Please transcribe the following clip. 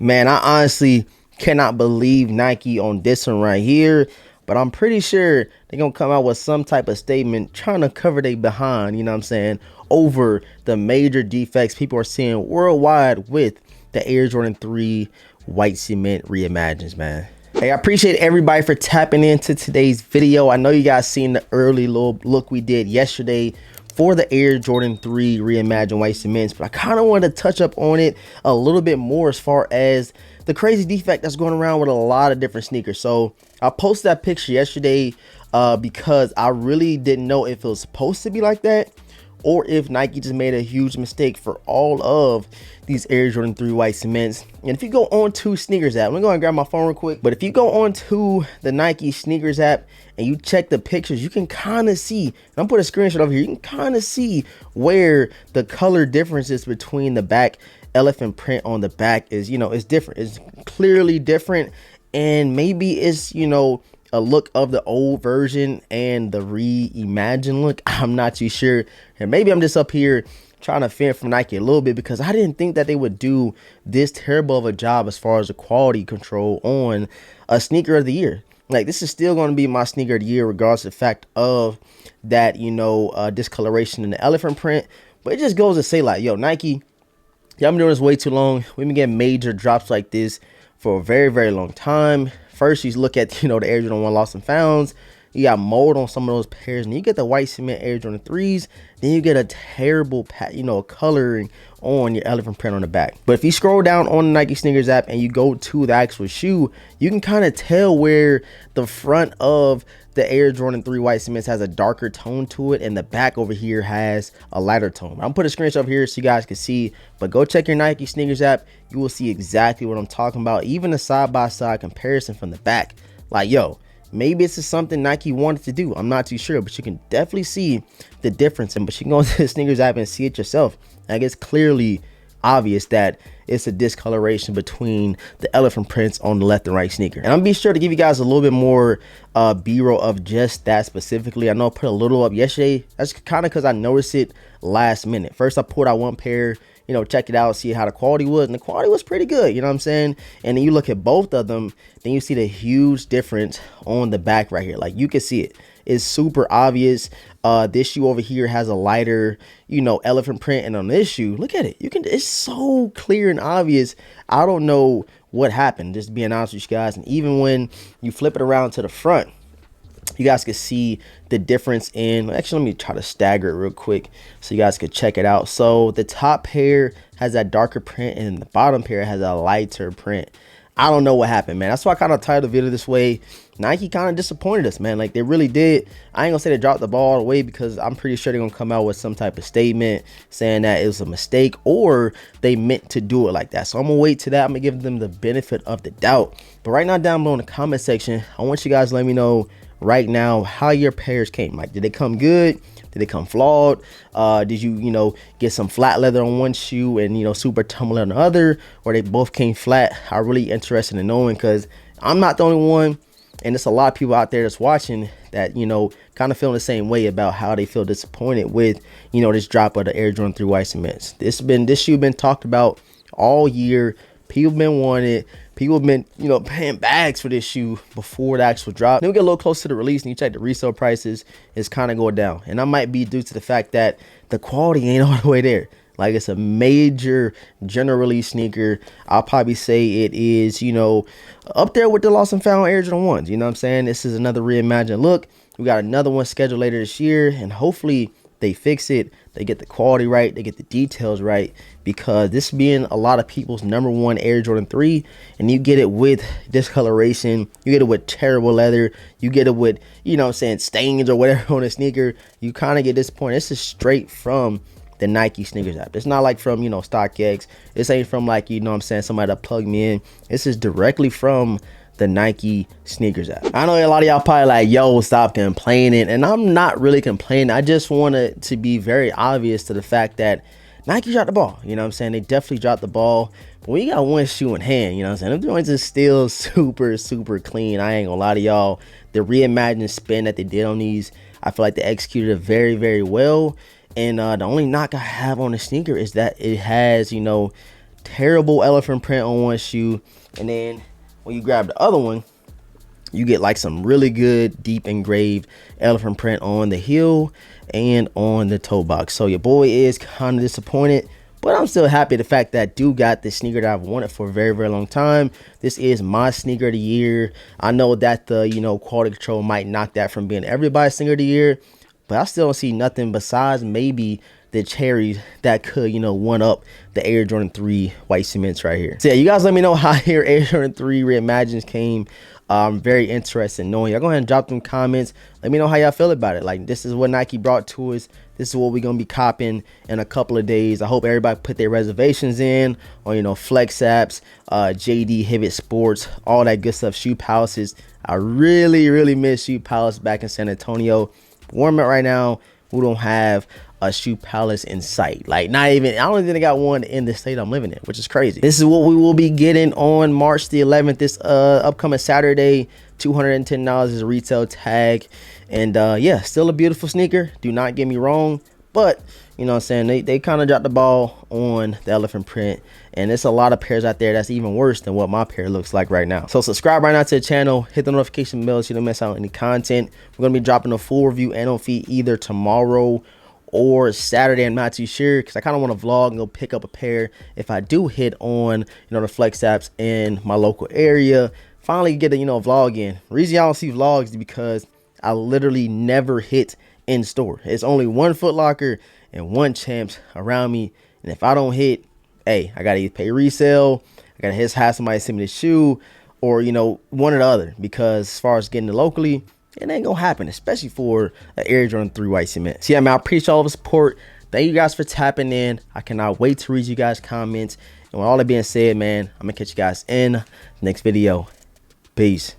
Man, I honestly cannot believe Nike on this one right here, but I'm pretty sure they're gonna come out with some type of statement trying to cover their behind, you know what I'm saying, over the major defects people are seeing worldwide with the Air Jordan 3 White Cement reimagines, man. Hey, I appreciate everybody for tapping into today's video. I know you guys seen the early little look we did yesterday for the Air Jordan 3 Reimagined White Cements, but I kind of wanted to touch up on it a little bit more as far as the crazy defect that's going around with a lot of different sneakers. So I posted that picture yesterday because I really didn't know if it was supposed to be like that or if Nike just made a huge mistake for all of these Air Jordan 3 White Cements. And if you go on to Sneakers app, let me go and grab my phone real quick. But if you go on to the Nike Sneakers app and you check the pictures, you can kind of see, and I'm putting a screenshot over here, you can kind of see where the color differences between the back elephant print on the back is, it's different. It's clearly different. And maybe it's, a look of the old version and the reimagined look. I'm not too sure. And maybe I'm just up here trying to fend from Nike a little bit because I didn't think that they would do this terrible of a job as far as the quality control on a sneaker of the year. Like, this is still going to be my sneaker of the year regardless of the fact of that, discoloration in the elephant print. But it just goes to say, like, yo, Nike, y'all been doing this way too long. We've been getting major drops like this for a very, very long time. First, you look at, the Air Jordan 1 Lost and Founds. You got mold on some of those pairs, and you get the white cement Air Jordan 3s. Then you get a terrible, coloring on your elephant print on the back. But if you scroll down on the Nike Sneakers app and you go to the actual shoe, you can kind of tell where the front of the Air Jordan 3 White Cements has a darker tone to it, and the back over here has a lighter tone. I'm putting a screenshot up here so you guys can see, but go check your Nike Sneakers app. You will see exactly what I'm talking about. Even a side-by-side comparison from the back. Like, yo, maybe this is something Nike wanted to do. I'm not too sure, but you can definitely see the difference. But you can go to the Sneakers app and see it yourself. Like, it's clearly obvious that it's a discoloration between the elephant prints on the left and right sneaker. And I'm be sure to give you guys a little bit more b-roll of just that specifically. I know I put a little up yesterday. That's kind of because I noticed it last minute. First, I pulled out one pair, check it out, see how the quality was, and the quality was pretty good, you know what I'm saying? And then you look at both of them, then you see the huge difference on the back right here. Like, you can see it. It's super obvious. This shoe over here has a lighter, elephant print, and on this shoe, look at it. It's so clear and obvious. I don't know what happened, just being honest with you guys. And even when you flip it around to the front, you guys can see the difference in, actually, let me try to stagger it real quick so you guys can check it out. So the top pair has that darker print and the bottom pair has a lighter print. I don't know what happened, man. That's why I kind of titled the video this way. Nike kind of disappointed us, man. Like, they really did. I ain't gonna say they dropped the ball all the way because I'm pretty sure they're gonna come out with some type of statement saying that it was a mistake or they meant to do it like that. So I'm gonna wait to that. I'm gonna give them the benefit of the doubt. But right now, down below in the comment section, I want you guys to let me know right now how your pairs came. Like, did they come good? Did they come flawed? Did you, get some flat leather on one shoe and, super tumble on the other? Or they both came flat? I'm really interested in knowing because I'm not the only one. And there's a lot of people out there that's watching that, kind of feeling the same way about how they feel disappointed with, this drop of the Air Jordan 3 White Cements. This shoe been talked about all year. People been wanting it. People have been, paying bags for this shoe before the actual drop. Then we get a little close to the release and you check the resale prices, it's kind of going down. And that might be due to the fact that the quality ain't all the way there. Like, it's a major general release sneaker. I'll probably say it is, up there with the Lost and Found Air Jordan 1s. You know what I'm saying? This is another reimagined look. We got another one scheduled later this year, and hopefully they fix it. They get the quality right. They get the details right, because this being a lot of people's #1 Air Jordan 3, and you get it with discoloration, you get it with terrible leather, you get it with, stains or whatever on a sneaker, you kind of get disappointed. This is straight from the Nike Sneakers app. It's not like from, StockX. This ain't from like, somebody that plugged me in. This is directly from the Nike Sneakers app. I know a lot of y'all probably like, yo, stop complaining. And I'm not really complaining. I just want it to be very obvious to the fact that Nike dropped the ball. They definitely dropped the ball. But we got one shoe in hand, Them joints is still super, super clean. I ain't gonna lie to y'all. The reimagined spin that they did on these, I feel like they executed it very, very well. And the only knock I have on the sneaker is that it has, terrible elephant print on one shoe, and then when you grab the other one, you get like some really good deep engraved elephant print on the heel and on the toe box. So your boy is kind of disappointed, but I'm still happy the fact that I do got the sneaker that I've wanted for a very, very long time. This is my sneaker of the year. I know that the, you know, quality control might knock that from being everybody's sneaker of the year, but I still don't see nothing besides maybe the cherries that could, you know, one up the Air Jordan 3 white cements right here. So yeah, you guys let me know how your Air Jordan 3 Reimagined came. I'm very interested in knowing. Y'all go ahead and drop them comments. Let me know how y'all feel about it. Like, this is what Nike brought to us. This is what we're gonna be copping in a couple of days. I hope everybody put their reservations in on, you know, Flex apps, JD, Hibbett Sports, all that good stuff. Shoe Palaces. I really, really miss Shoe Palace back in San Antonio. Warm it right now. We don't have a Shoe Palace in sight. Like, not even, I don't even think I got one in the state I'm living in, which is crazy. This is what we will be getting on March the 11th, this upcoming Saturday. $210 is a retail tag. And yeah, still a beautiful sneaker, do not get me wrong, but you know what I'm saying, they kind of dropped the ball on the elephant print, and there's a lot of pairs out there that's even worse than what my pair looks like right now. So subscribe right now to the channel, hit the notification bell so you don't miss out on any content. We're gonna be dropping a full review and on feed either tomorrow or Saturday. I'm not too sure because I kind of want to vlog and go pick up a pair if I do hit on, you know, the Flex apps in my local area. Finally get a, you know, vlog in. The reason y'all don't see vlogs is because I literally never hit in store. It's only one Foot Locker and one Champs around me, and if I don't hit, hey, I gotta either pay resale, I gotta have somebody send me the shoe, or, you know, one or the other, because as far as getting it locally, it ain't gonna happen, especially for an Air Jordan 3 white cement. So yeah, man, I appreciate all the support. Thank you guys for tapping in. I cannot wait to read you guys' comments. And with all that being said, man, I'm gonna catch you guys in the next video. Peace.